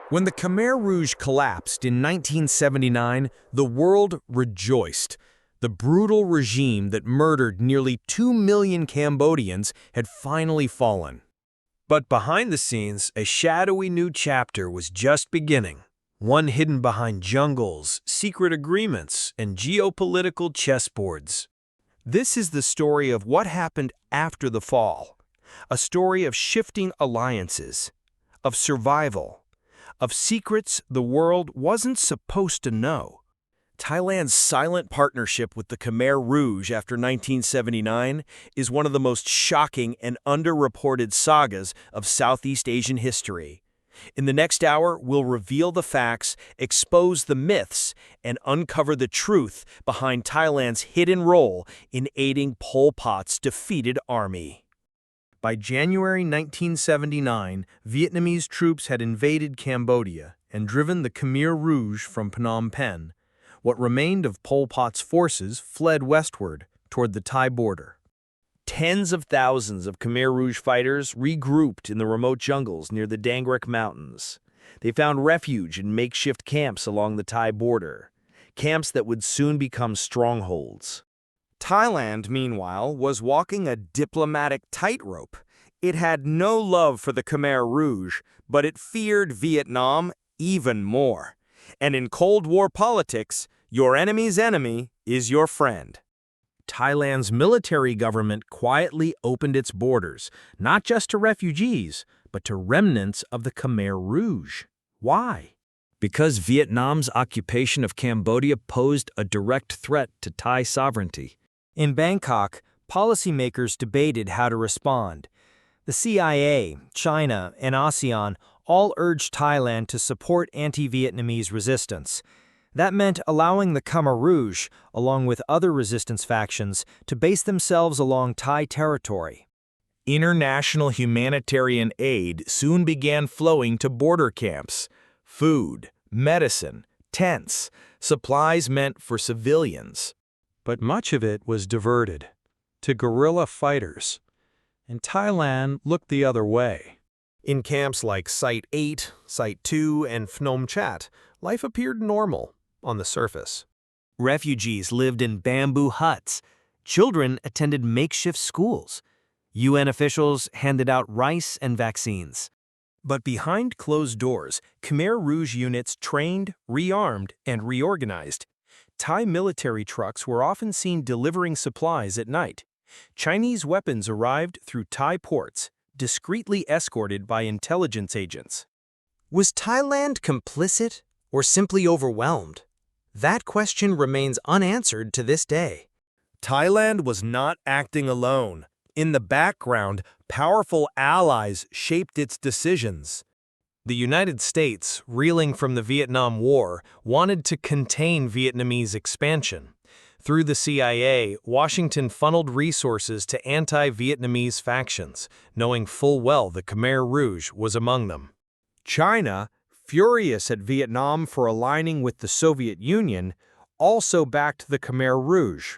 When the Khmer Rouge collapsed in 1979, the world rejoiced. The brutal regime that murdered nearly 2 million Cambodians had finally fallen. But behind the scenes, a shadowy new chapter was just beginning. One hidden behind jungles, secret agreements, and geopolitical chessboards. This is the story of what happened after the fall. A story of shifting alliances, of survival, of secrets the world wasn't supposed to know. Thailand's silent partnership with the Khmer Rouge after 1979 is one of the most shocking and underreported sagas of Southeast Asian history. In the next hour, we'll reveal the facts, expose the myths, and uncover the truth behind Thailand's hidden role in aiding Pol Pot's defeated army. By January 1979, Vietnamese troops had invaded Cambodia and driven the Khmer Rouge from Phnom Penh. What remained of Pol Pot's forces fled westward toward the Thai border. Tens of thousands of Khmer Rouge fighters regrouped in the remote jungles near the Dangrek Mountains. They found refuge in makeshift camps along the Thai border, camps that would soon become strongholds. Thailand, meanwhile, was walking a diplomatic tightrope. It had no love for the Khmer Rouge, but it feared Vietnam even more. And in Cold War politics, your enemy's enemy is your friend. Thailand's military government quietly opened its borders, not just to refugees, but to remnants of the Khmer Rouge. Why? Because Vietnam's occupation of Cambodia posed a direct threat to Thai sovereignty. In Bangkok, policymakers debated how to respond. The CIA, China, and ASEAN all urged Thailand to support anti-Vietnamese resistance. That meant allowing the Khmer Rouge, along with other resistance factions, to base themselves along Thai territory. International humanitarian aid soon began flowing to border camps. Food, medicine, tents, supplies meant for civilians. But much of it was diverted to guerrilla fighters, and Thailand looked the other way. In camps like Site 8, Site 2, and Phnom Chat, life appeared normal on the surface. Refugees lived in bamboo huts. Children attended makeshift schools. UN officials handed out rice and vaccines. But behind closed doors, Khmer Rouge units trained, rearmed, and reorganized. Thai military trucks were often seen delivering supplies at night. Chinese weapons arrived through Thai ports, discreetly escorted by intelligence agents. Was Thailand complicit or simply overwhelmed? That question remains unanswered to this day. Thailand was not acting alone. In the background, powerful allies shaped its decisions. The United States, reeling from the Vietnam War, wanted to contain Vietnamese expansion. Through the CIA, Washington funneled resources to anti-Vietnamese factions, knowing full well the Khmer Rouge was among them. China, furious at Vietnam for aligning with the Soviet Union, also backed the Khmer Rouge.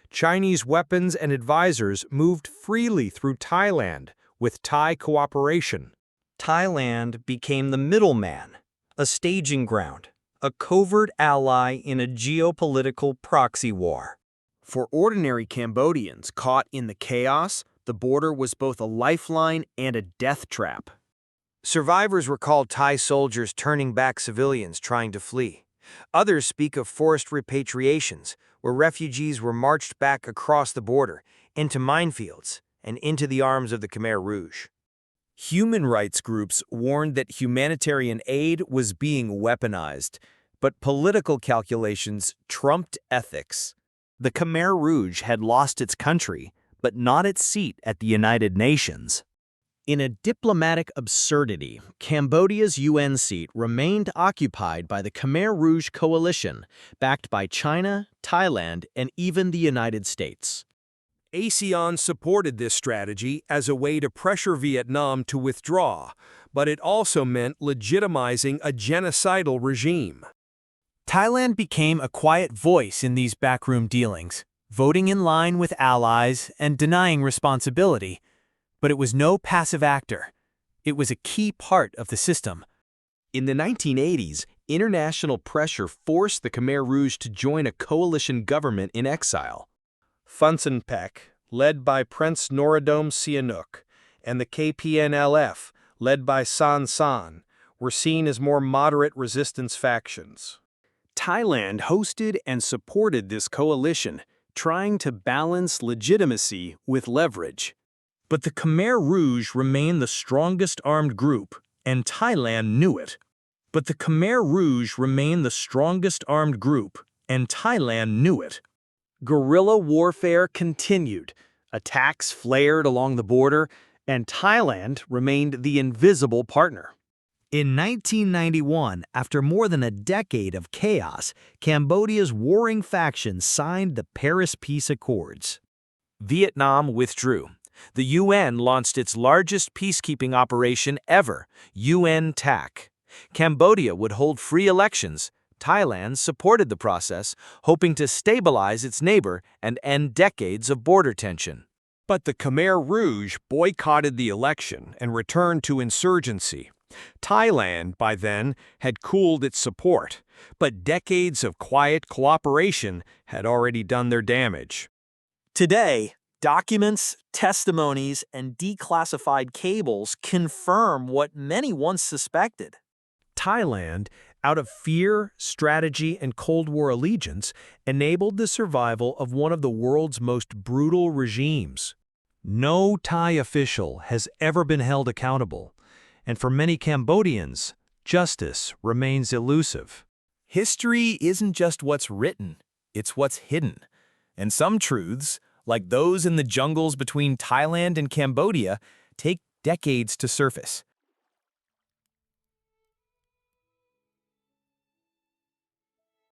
Chinese weapons and advisors moved freely through Thailand with Thai cooperation. Thailand became the middleman, a staging ground, a covert ally in a geopolitical proxy war. For ordinary Cambodians caught in the chaos, the border was both a lifeline and a death trap. Survivors recalled Thai soldiers turning back civilians trying to flee. Others speak of forced repatriations, where refugees were marched back across the border, into minefields, and into the arms of the Khmer Rouge. Human rights groups warned that humanitarian aid was being weaponized, but political calculations trumped ethics. The Khmer Rouge had lost its country, but not its seat at the United Nations. In a diplomatic absurdity, Cambodia's UN seat remained occupied by the Khmer Rouge coalition, backed by China, Thailand, and even the United States. ASEAN supported this strategy as a way to pressure Vietnam to withdraw, but it also meant legitimizing a genocidal regime. Thailand became a quiet voice in these backroom dealings, voting in line with allies and denying responsibility. But it was no passive actor. It was a key part of the system. In the 1980s, international pressure forced the Khmer Rouge to join a coalition government in exile. Funsen Pek, led by Prince Norodom Sihanouk, and the KPNLF, led by San San, were seen as more moderate resistance factions. Thailand hosted and supported this coalition, trying to balance legitimacy with leverage. But the Khmer Rouge remained the strongest armed group, and Thailand knew it. But the Khmer Rouge remained the strongest armed group, and Thailand knew it. Guerrilla warfare continued. Attacks flared along the border, and Thailand remained the invisible partner. In 1991, after more than a decade of chaos, Cambodia's warring factions signed the Paris Peace Accords. Vietnam withdrew. The UN launched its largest peacekeeping operation ever, UNTAC. Cambodia would hold free elections. Thailand supported the process, hoping to stabilize its neighbor and end decades of border tension. But the Khmer Rouge boycotted the election and returned to insurgency. Thailand, by then, had cooled its support, but decades of quiet cooperation had already done their damage. Today, documents, testimonies, and declassified cables confirm what many once suspected. Thailand, out of fear, strategy, and Cold War allegiance, enabled the survival of one of the world's most brutal regimes. No Thai official has ever been held accountable, and for many Cambodians, justice remains elusive. History isn't just what's written, it's what's hidden. And some truths, like those in the jungles between Thailand and Cambodia, take decades to surface.